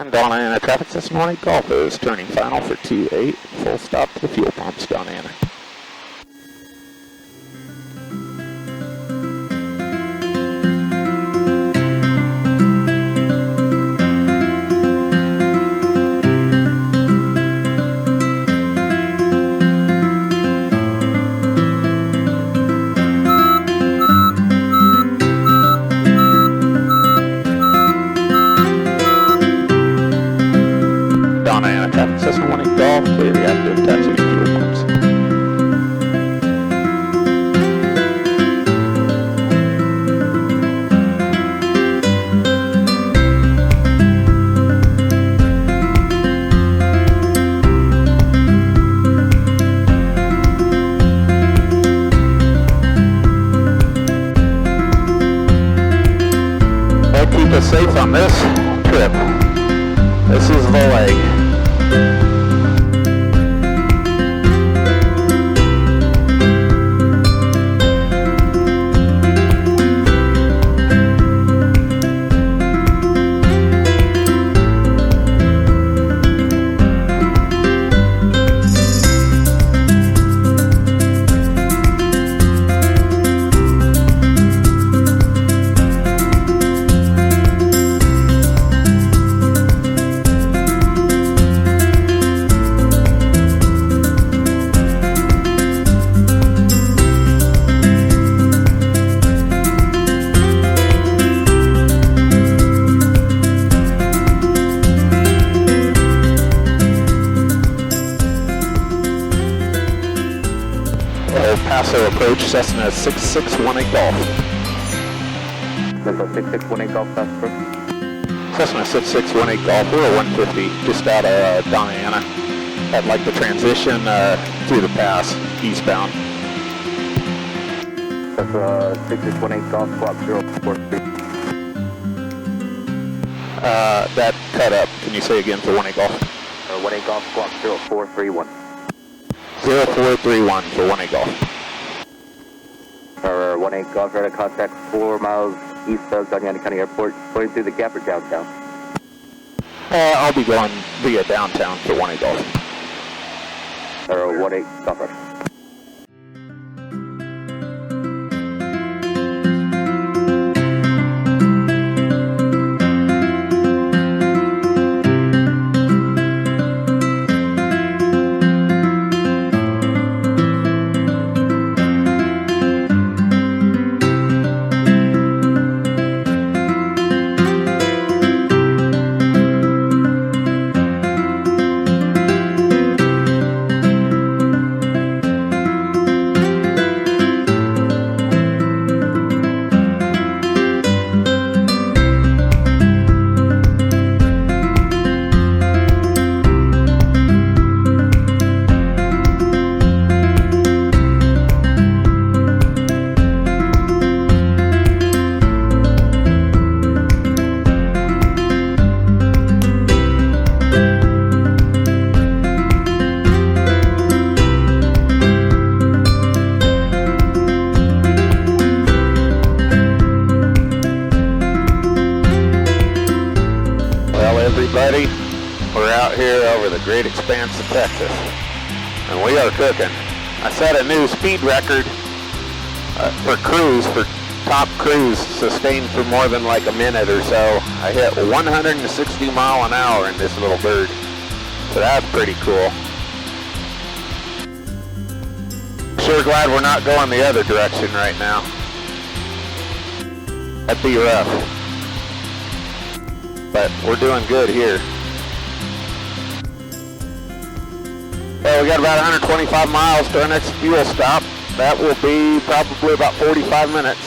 And Donna Ana traffic, Cessna 1 Golf is turning final for 28, full stop to the fuel pumps, Donna Ana. Donna Ana traffic, Cessna 1 Golf, clear the active taxi fuel pumps. Well, keep us safe on this trip. This is the leg. El Paso approach, Cessna 6618 Golf. Cessna 6618 Golf, fast approach. Cessna 6618 Golf, we're at 150, just out of Donna Ana. Had like the transition through the pass, eastbound. Cessna 6618 Golf, squawk 043. That cut up, can you say again for 18 Golf? 18 Golf, squawk 0431. 0431 for 18 Golf. 18 Golf, radar contact 4 miles east of Donna Ana County Airport, going through the gap or downtown. I'll be going via downtown for 18 Golf. 18 Golf, rush. Everybody, we're out here over the great expanse of Texas, and we are cooking. I set a new speed record for cruise, for top cruise, sustained for more than like a minute or so. I hit 160 mile an hour in this little bird, so that's pretty cool. Sure glad we're not going the other direction right now. That'd be rough. But we're doing good here. Well, we got about 125 miles to our next fuel stop. That will be probably about 45 minutes.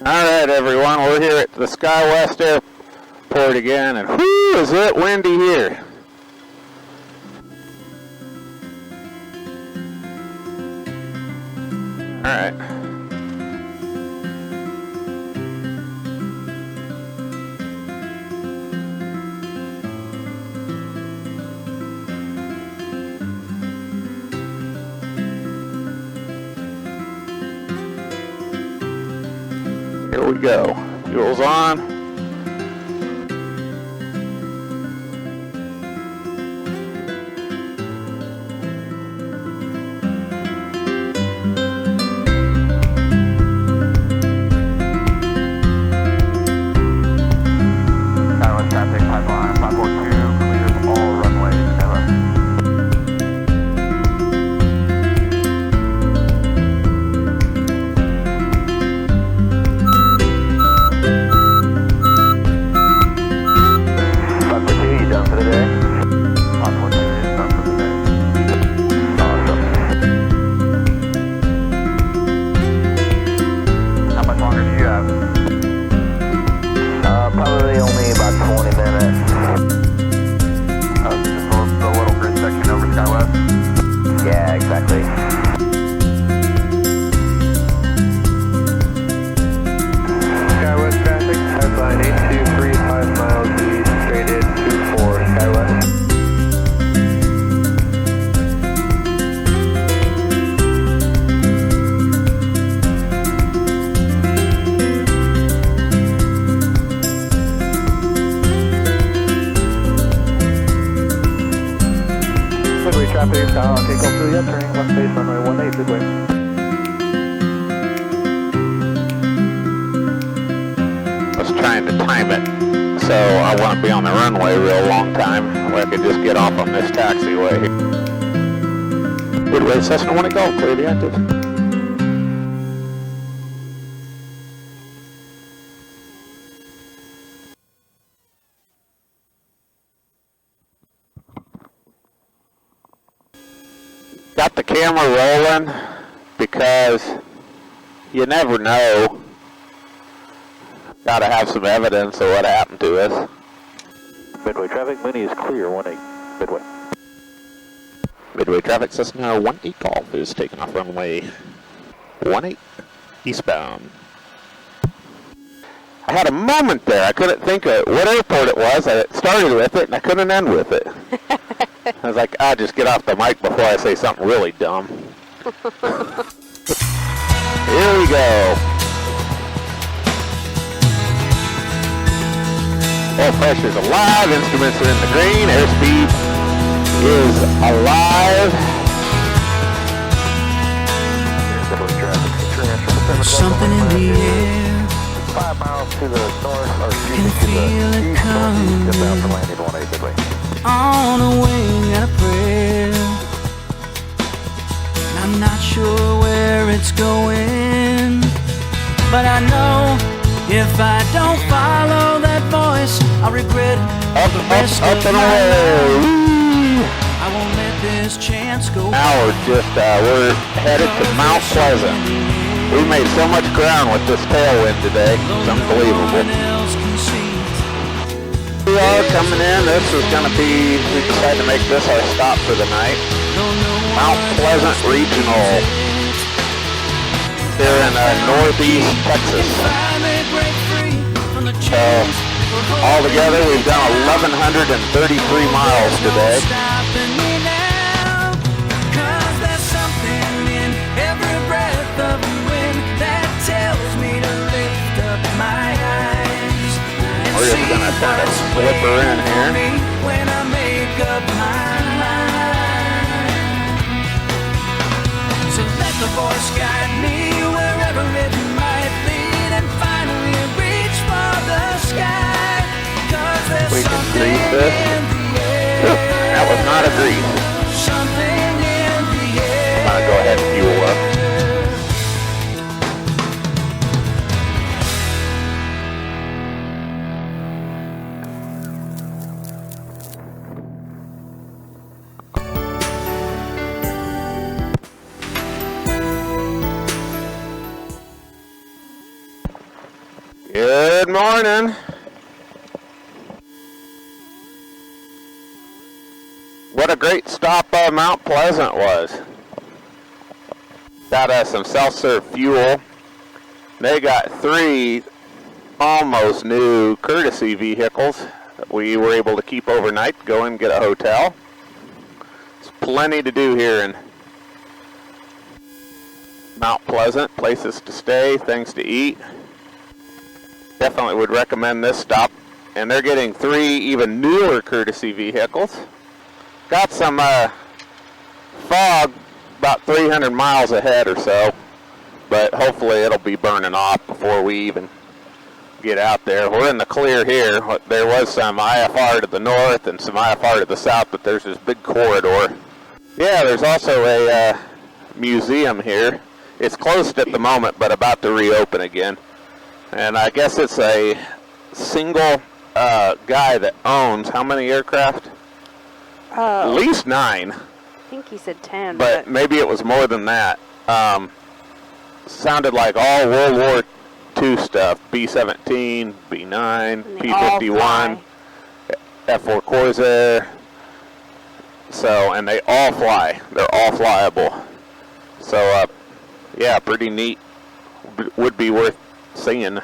Alright everyone, we're here at the SkyWest Airport again, and whoo, is it windy here. Alright. Here we go. Fuel's on. Traffic pipeline 542, clear all runways. Ever. You done for the day? 542 is done for the day. Awesome. How much longer do you have? Probably only about 20 minutes. Just the little grid section over SkyWest? Yeah, exactly. SkyWest traffic, pipeline 8235 miles east, straight in 24 SkyWest. Midway traffic, takeoff through yet, turning left base runway 18, Midway. I was trying to time it so I want to be on the runway a real long time where I could just get off on this taxiway. Midway Cessna 18 Golf, clear the active. Got the camera rolling because you never know. Got to have some evidence of what happened to us. Midway traffic, Mooney is clear, 18, Midway. Midway traffic, Cessna 18 Golf is taking off runway 18 eastbound. I had a moment there. I couldn't think of what airport it was. I started with it and I couldn't end with it. I was like, I'll just get off the mic before I say something really dumb. Here we go. Oil pressure's alive, instruments are in the green, airspeed is alive. Something in the air, 5 miles to the north, or can feel it coming. Just out from landing 18, Midway. On a wing and a prayer. I'm not sure where it's going, but I know if I don't follow that voice, I'll regret it the rest Up of and my life. away. I won't let this chance go. Now we're headed to Mount Pleasant. We made so much ground with this tailwind today. It's unbelievable. We are coming in. This is going to be, we decided to make this our stop for the night. Mount Pleasant Regional here in northeast Texas. So altogether we've done 1,133 miles today. We're just gonna kind of slip her in here. When I make up my mind. So let the voice guide me wherever it might lead, and finally reach for the sky. 'Cause there's We can something grease this. in the air. That was not a grease. Something in the air. I'm gonna go ahead and fuel up. Good morning. What a great stop Mount Pleasant was. Got us some self-serve fuel. They got 3 almost new courtesy vehicles that we were able to keep overnight, go and get a hotel. There's plenty to do here in Mount Pleasant, places to stay, things to eat. Definitely would recommend this stop. And they're getting 3 even newer courtesy vehicles. Got some fog about 300 miles ahead or so, but hopefully it'll be burning off before we even get out there. We're in the clear here. There was some IFR to the north and some IFR to the south, but there's this big corridor. Yeah, there's also a museum here. It's closed at the moment, but about to reopen again. And I guess it's a single guy that owns how many aircraft? At least 9. I think he said 10. But maybe it was more than that. Sounded like all World War II stuff. B-17, B-9, P-51, F-4 Corsair. So, and they all fly. They're all flyable. So, yeah, pretty neat. Would be worth seeing.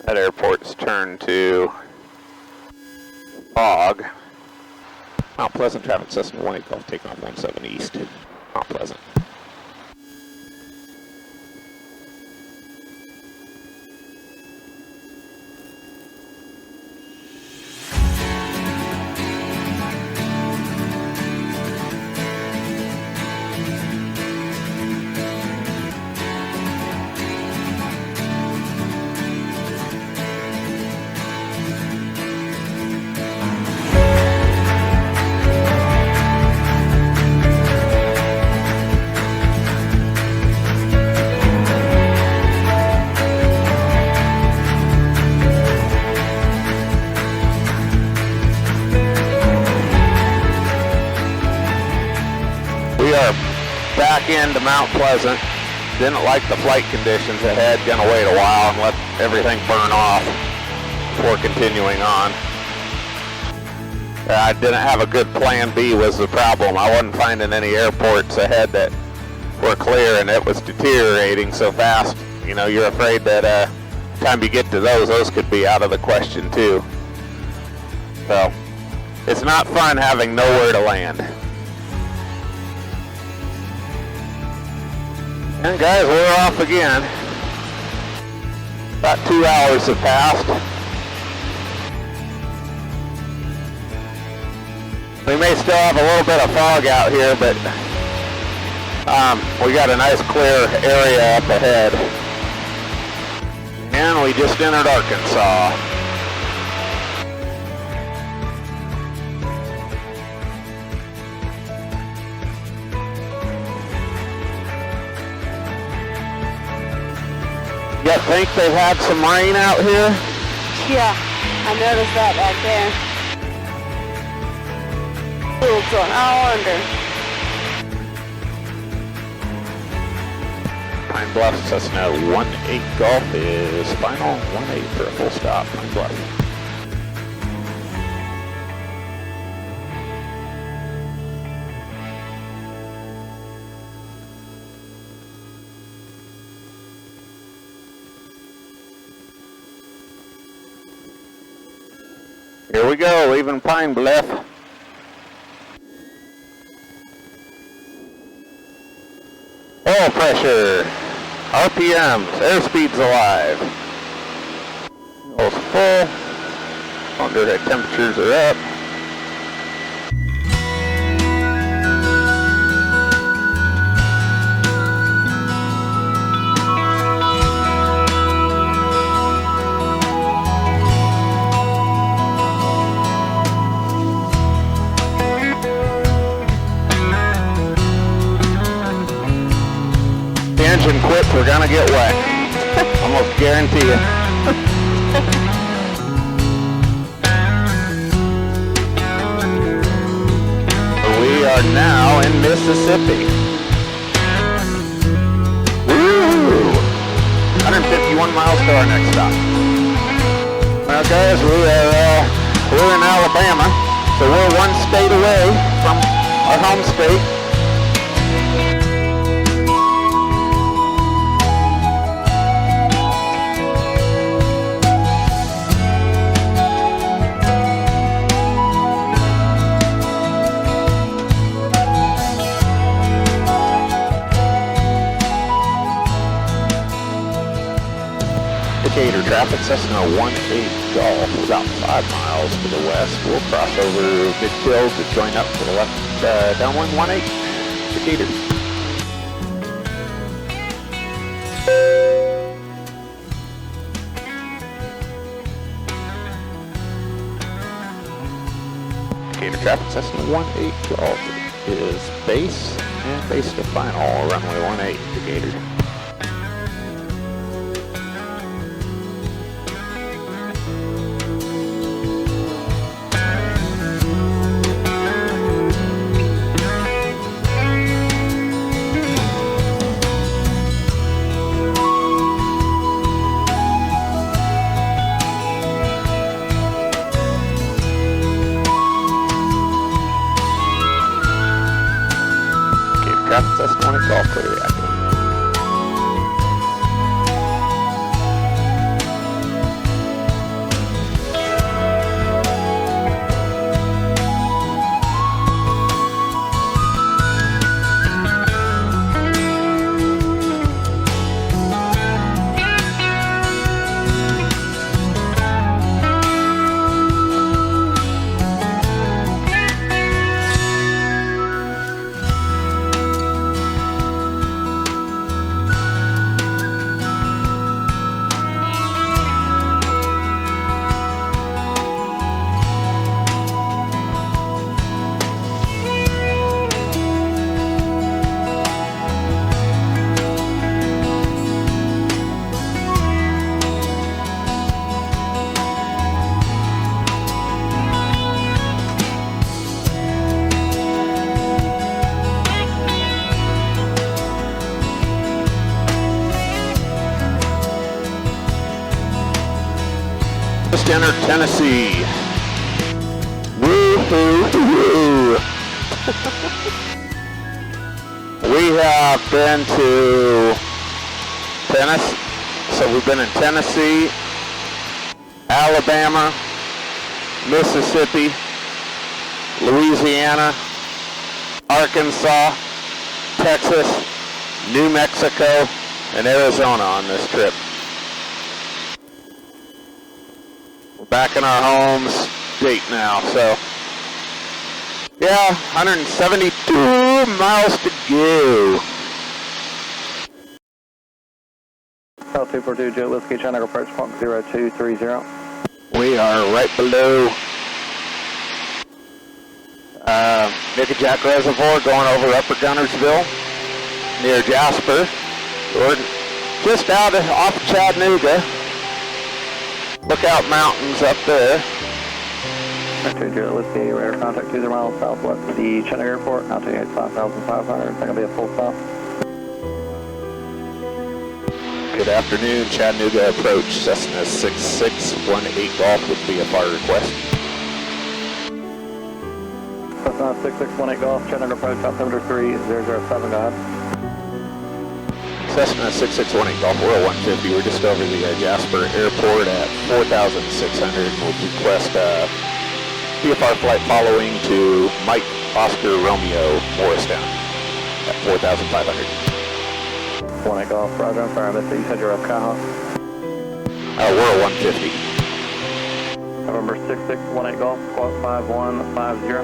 That airport's turned to fog. Mount Pleasant traffic, Cessna 18 Golf, takeoff 17 east. Mount Pleasant. We are back into Mount Pleasant. Didn't like the flight conditions ahead. Gonna wait a while and let everything burn off before continuing on. I didn't have a good plan B was the problem. I wasn't finding any airports ahead that were clear, and it was deteriorating so fast. You know, you're afraid that time you get to those could be out of the question too. So it's not fun having nowhere to land. And guys, we're off again. About 2 hours have passed. We may still have a little bit of fog out here, but we got a nice clear area up ahead. And we just entered Arkansas. You think they've had some rain out here? Yeah, I noticed that back there. So I wonder. Pine Bluff, Cessna 18 Golf is final. 18 for a full stop. Pine Bluff. Here we go, leaving Pine Bluff. Oil pressure, RPMs, airspeed's alive. Oil's full. Underhead temperatures are up. Engine quits, we're gonna get wet. Almost guarantee it. We are now in Mississippi. Woo! 151 miles to our next stop. Well guys, we're in Alabama, so we're one state away from our home state. Decatur traffic, Cessna 18 Golf, about 5 miles to the west. We'll cross over midfield to join up to the left, downwind 18, Decatur. Decatur traffic, Cessna 18 Golf is base and base to final, runway 18, Decatur. Traffic, Cessna 20 Golf, clear reactive. Just entered Tennessee. Woo-hoo-hoo. We have been to Tennessee, so we've been in Tennessee, Alabama, Mississippi, Louisiana, Arkansas, Texas, New Mexico, and Arizona on this trip. Back in our home state now, so yeah, 172 miles to go. South 242, Jet Whiskey, China approach point 0230. We are right below Nickajack Reservoir, going over Upper Gunnersville, near Jasper. We're just out off of Chattanooga. Lookout Mountains up there. Two Jet Whiskey, radar contact 20 miles southwest of the Chattanooga Airport, altitude 5,500. It's going to be a full stop. Good afternoon, Chattanooga approach, Cessna 6618 Golf with VFR request. Cessna 6618 Golf, Chattanooga approach, altimeter 3007, go ahead. Cessna 6618 Golf, we're at 150. We're just over the Jasper Airport at 4,600. We'll request VFR flight following to Mike Oscar Romeo Morristown at 4,500. 18 Golf, Roger, I'm sorry I missed it. You said you're up Cahoe. We're at 150. November 6618 Golf, squawk 5150.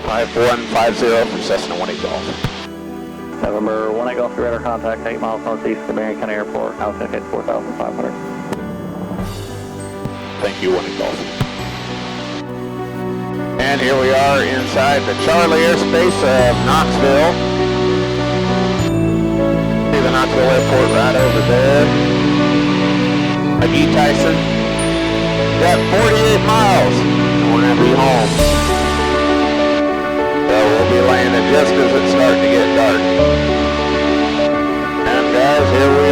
5150 for Cessna 18 Golf. November 18 Golf, radar contact 8 miles northeast of Marion County Airport, altitude 4,500. Thank you, 18 Golf. And here we are inside the Charlie airspace of Knoxville. See the Knoxville Airport right over there. McGee Tyson. Got 48 miles, and we're going to be home. So we'll be landing just as it's starting to get dark. And guys, here we